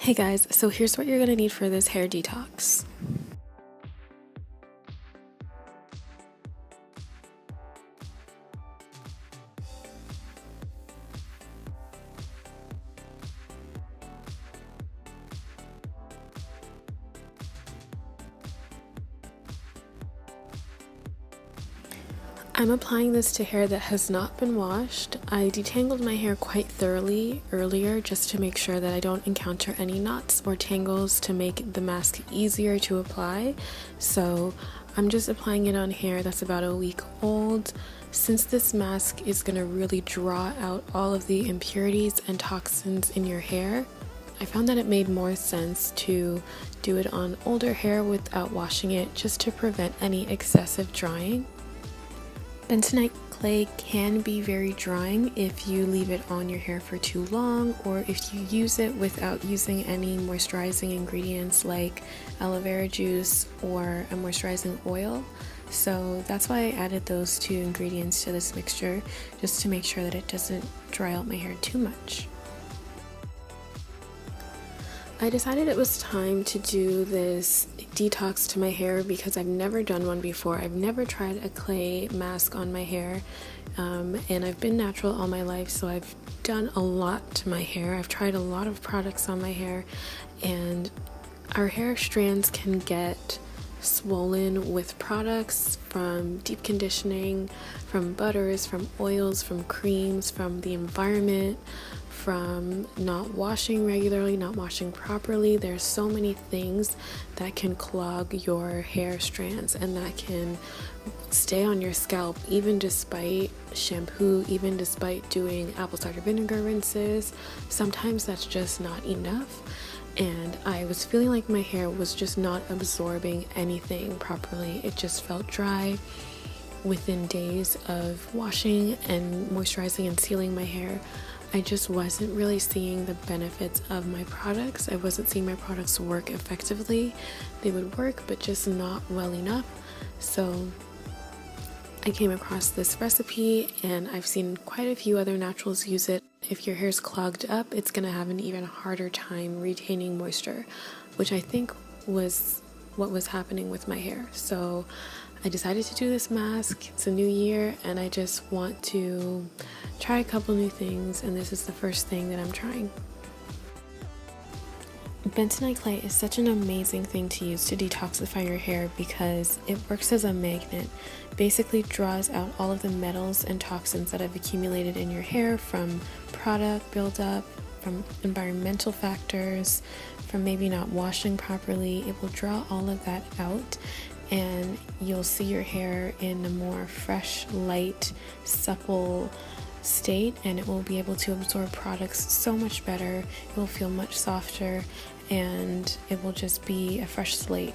Hey guys, so here's what you're going to need for this hair detox. I'm applying this to hair that has not been washed. I detangled my hair quite thoroughly earlier just to make sure that I don't encounter any knots or tangles to make the mask easier to apply. So I'm just applying it on hair that's about a week old. Since this mask is going to really draw out all of the impurities and toxins in your hair, I found that it made more sense to do it on older hair without washing it, just to prevent any excessive drying. Bentonite clay can be very drying if you leave it on your hair for too long, or if you use it without using any moisturizing ingredients like aloe vera juice or a moisturizing oil. So that's why I added those two ingredients to this mixture, just to make sure that it doesn't dry out my hair too much. I decided it was time to do this detox to my hair because I've never done one before. I've never tried a clay mask on my hair, and I've been natural all my life, so I've done a lot to my hair. I've tried a lot of products on my hair, and our hair strands can get swollen with products from deep conditioning, from butters, from oils, from creams, from the environment, from not washing regularly, not washing properly. There's so many things that can clog your hair strands and that can stay on your scalp even despite shampoo, even despite doing apple cider vinegar rinses. Sometimes that's just not enough. And I was feeling like my hair was just not absorbing anything properly. It just felt dry within days of washing and moisturizing and sealing my hair. I just wasn't really seeing the benefits of my products. I wasn't seeing my products work effectively. They would work, but just not well enough. So I came across this recipe, and I've seen quite a few other naturals use it. If your hair's clogged up, it's going to have an even harder time retaining moisture, which I think was what was happening with my hair. So I decided to do this mask. It's a new year, and I just want to try a couple new things, and this is the first thing that I'm trying. Bentonite clay is such an amazing thing to use to detoxify your hair because it works as a magnet. Basically draws out all of the metals and toxins that have accumulated in your hair from product buildup, from environmental factors, from maybe not washing properly. It will draw all of that out, and you'll see your hair in a more fresh, light, supple state, and it will be able to absorb products so much better. It will feel much softer, and it will just be a fresh slate.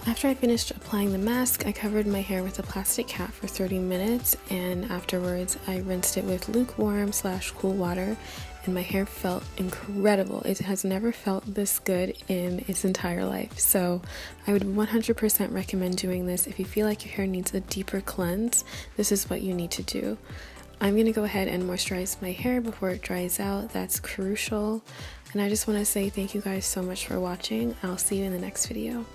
After I finished applying the mask, I covered my hair with a plastic cap for 30 minutes, and afterwards I rinsed it with lukewarm/cool water, and my hair felt incredible. It has never felt this good in its entire life. So I would 100% recommend doing this. If you feel like your hair needs a deeper cleanse, this is what you need to do. I'm going to go ahead and moisturize my hair before it dries out. That's crucial. And I just want to say thank you guys so much for watching. I'll see you in the next video.